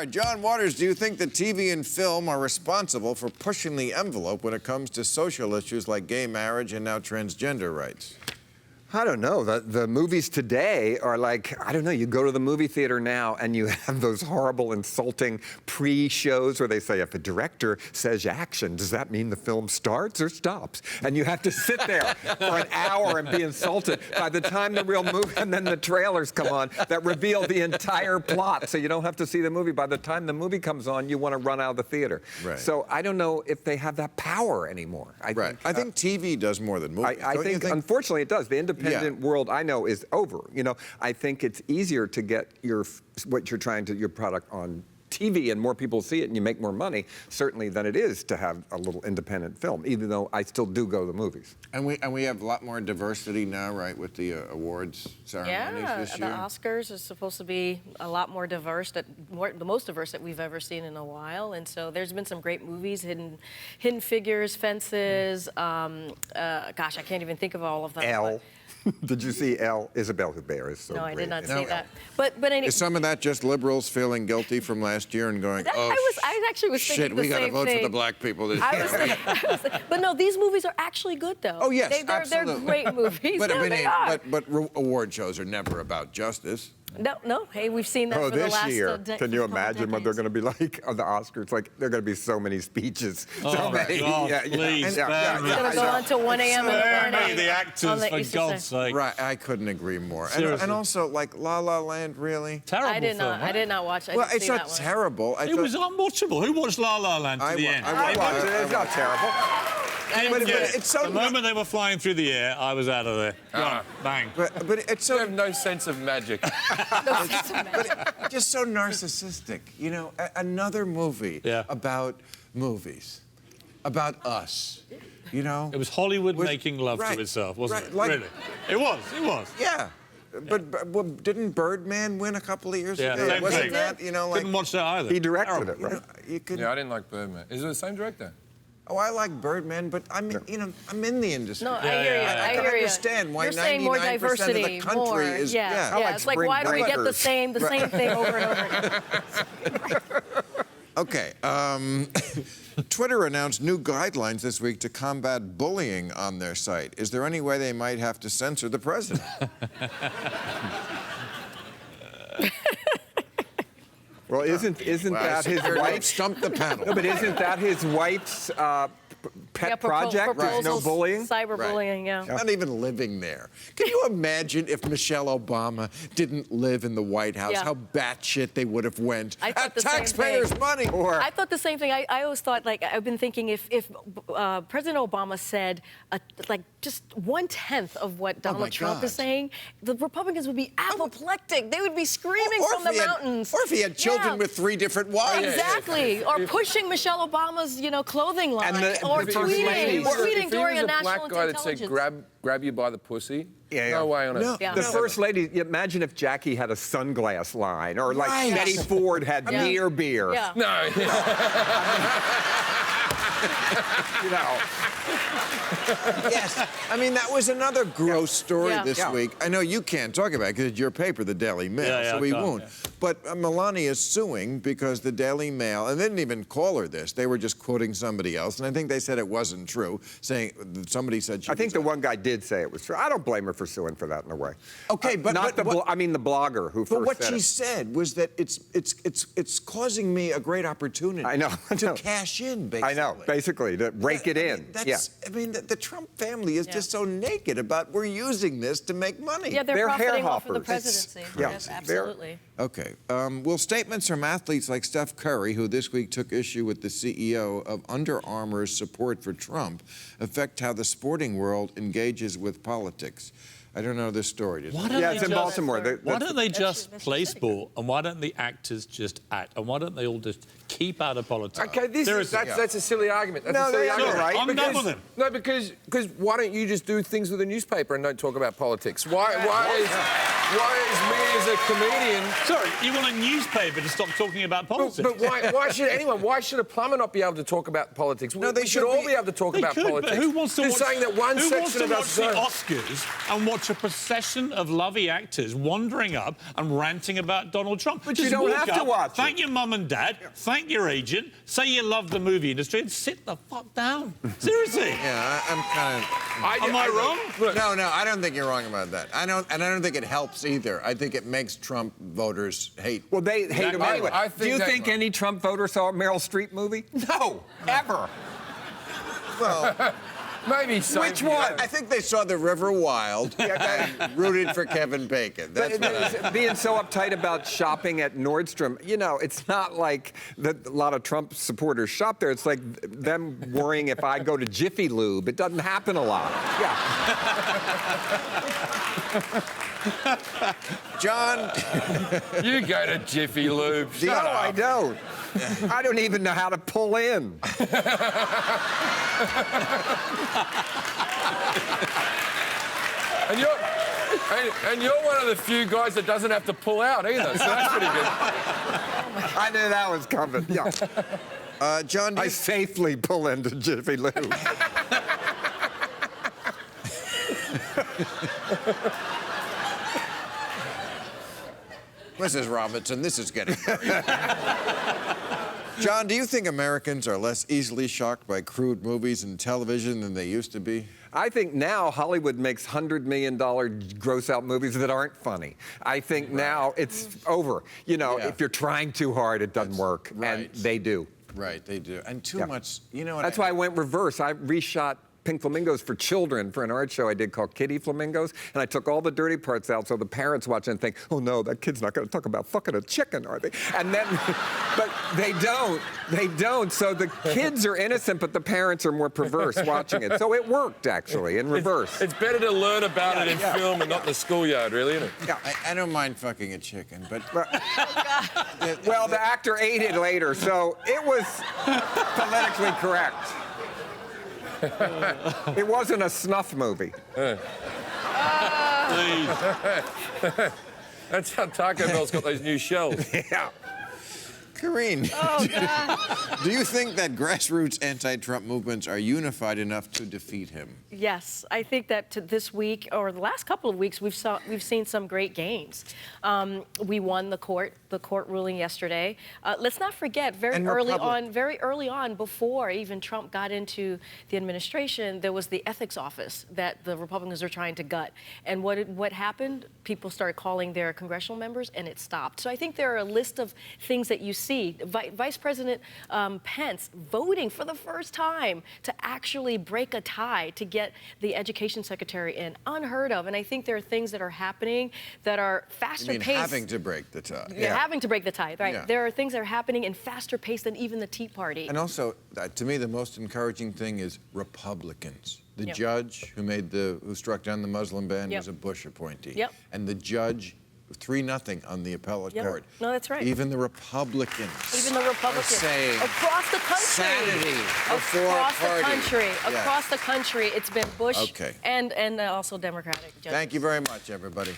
right, John Waters, do you think that TV and film are responsible for pushing the envelope when it comes to social issues like gay marriage and now transgender rights? I don't know. The movies today are like, I don't know, you go to the movie theater now and you have those horrible, insulting pre-shows where they say, if a director says action, does that mean the film starts or stops? And you have to sit there for an hour and be insulted. By the time the real movie, and then the trailers come on that reveal the entire plot, so you don't have to see the movie. By the time the movie comes on, you want to run out of the theater. Right. So I don't know if they have that power anymore. I think TV does more than movies. I think, unfortunately, it does. The independent world I know is over. You know, I think it's easier to get your product on TV and more people see it and you make more money, certainly, than it is to have a little independent film, even though I still do go to the movies. And we have a lot more diversity now, right, with the awards ceremonies this year? The Oscars is supposed to be a lot more diverse, the most diverse that we've ever seen in a while. And so there's been some great movies, Hidden Figures, Fences, gosh, I can't even think of all of them. Elle. Did you see Elle? Isabelle Huppert is so great. No, I did not see that. But anyway, is some of that just liberals feeling guilty from last year and going, I actually was thinking the same thing. Shit, we got to vote for the black people this year. But no, these movies are actually good, though. Oh, yes, absolutely. They're great movies. But award shows are never about justice. No. Hey, we've seen that for the last year. Can you imagine what they're going to be like on the Oscars? Like, there are going to be so many speeches. Oh, so many. God, please. It's going to go on till 1 a.m. in the morning. The actors, for God's sake. Right, I couldn't agree more. And also, like, La La Land, really? Terrible I did not watch it. Well, it's not terrible. It was unwatchable. Who watched La La Land to the end? I watched it. It's not terrible. But it's so the moment they were flying through the air, I was out of there. Bang. But it's so... You have no sense of magic. But just so narcissistic, you know, another movie about movies, about us, you know? It was Hollywood making love to itself, wasn't it? Like, really? It was. Yeah. But didn't Birdman win a couple of years ago? Same Wasn't thing. that, you know, like... Didn't watch that either. He directed it, right? Yeah, I didn't like Birdman. Is it the same director? Oh, I like Birdman, but I'm in the industry. No, I hear you. I can understand why 99% of the country is... Yeah, it's like, why do we get the same thing over and over again? Okay. Twitter announced new guidelines this week to combat bullying on their site. Is there any way they might have to censor the president? Well, isn't that his wife? Stumped the panel. No, but isn't that his wife's pet project? There's no bullying? Cyberbullying, yeah. Not even living there. Can you imagine if Michelle Obama didn't live in the White House, how batshit they would have went? At taxpayers' money. I thought the same thing. I always thought, like, I've been thinking if President Obama said, like, just 1/10 of what Donald Trump is saying, the Republicans would be apoplectic. They would be screaming from the mountains. Or if he had children with 3 different wives. Exactly. Or pushing Michelle Obama's, clothing line. Or tweeting during a national black guy that said grab you by the pussy. No way on it. The First Lady, imagine if Jackie had a sunglass line, or like Betty Ford had near beer. Yeah. No. You know. Yes. I mean, that was another gross story this week. I know you can't talk about it because it's your paper, the Daily Mail, so we won't. But Melania is suing because the Daily Mail, and they didn't even call her this, they were just quoting somebody else, and I think they said it wasn't true, saying somebody said she I think the one guy did say it was true. I don't blame her for suing for that in a way. Okay, but not the blogger who first said it. But what she said was that it's causing me a great opportunity. I know. To cash in, basically. I know, basically, to rake it in. I mean, the Trump family is just so naked about we're using this to make money. Yeah, they're profiting off of the presidency. Yes, absolutely. Okay. Will statements from athletes like Steph Curry, who this week took issue with the CEO of Under Armour's support for Trump, affect how the sporting world engages with politics? I don't know this story. It's in Baltimore. Why don't they just play sport, and why don't the actors just act, and why don't they all just keep out of politics? Okay, that's a silly argument. That's a silly argument, right? I'm done with him. No, because why don't you just do things with a newspaper and don't talk about politics? Why is... as a comedian... Sorry, you want a newspaper to stop talking about politics? But why should a plumber not be able to talk about politics? No, they should all be able to talk about politics. But who wants to They're watch, saying that one section of the Oscars and watch a procession of lovey actors wandering up and ranting about Donald Trump? But you don't have to watch Thank your mum and dad, thank your agent, say you love the movie industry and sit the fuck down. Seriously. Yeah, I'm kind of... Am I wrong? Look, no, I don't think you're wrong about that. I don't think it helps either. I think it makes Trump voters hate. Well, they hate him anyway. Do you think any Trump voter saw a Meryl Streep movie? No, ever. Well, maybe so. Which one? I think they saw The River Wild and rooted for Kevin Bacon. That's being so uptight about shopping at Nordstrom, you know, it's not like a lot of Trump supporters shop there. It's like them worrying if I go to Jiffy Lube. It doesn't happen a lot. Yeah. John. You go to Jiffy Lube. No, I don't. I don't even know how to pull in. And you're one of the few guys that doesn't have to pull out either, so that's pretty good. I knew that was coming. Yeah. John, I safely pull into Jiffy Lube. Mrs. Robinson, this is getting... John, do you think Americans are less easily shocked by crude movies and television than they used to be? I think now Hollywood makes $100 million gross-out movies that aren't funny. I think now it's over. You know, if you're trying too hard, it doesn't work. Right. And they do. Right, they do. And too much, you know what? That's why I went reverse. I reshot Pink Flamingos for children for an art show I did called Kitty Flamingos, and I took all the dirty parts out so the parents watch it and think, oh no, that kid's not going to talk about fucking a chicken, are they? And then, but they don't. So the kids are innocent, but the parents are more perverse watching it. So it worked, actually, in reverse. It's better to learn about it in film and not the schoolyard, really, isn't it? Yeah, I don't mind fucking a chicken, but... Well, the actor ate it later, so it was politically correct. It wasn't a snuff movie. Please. That's how Taco Bell's got those new shells. Yeah. Karine, do you think that grassroots anti-Trump movements are unified enough to defeat him? Yes, I think that this week, or the last couple of weeks, we've seen some great gains. We won the court ruling yesterday. Let's not forget, very early on, before even Trump got into the administration, there was the ethics office that the Republicans are trying to gut. And what happened? People started calling their congressional members, and it stopped. So I think there are a list of things that you see. Vice President Pence voting for the first time to actually break a tie to get the education secretary in. Unheard of. And I think there are things that are happening that are faster paced. Having to break the tie. Yeah, having to break the tie, right. Yeah. There are things that are happening in faster pace than even the Tea Party. And also, to me, the most encouraging thing is Republicans. The judge who struck down the Muslim ban was a Bush appointee. Yep. And the judge 3-0 on the appellate court. No, that's right. Even the Republicans. Are saying across the country. Sanity before across party. The country. Yeah. Across the country, it's been Bush and also Democratic judges. Thank you very much, everybody.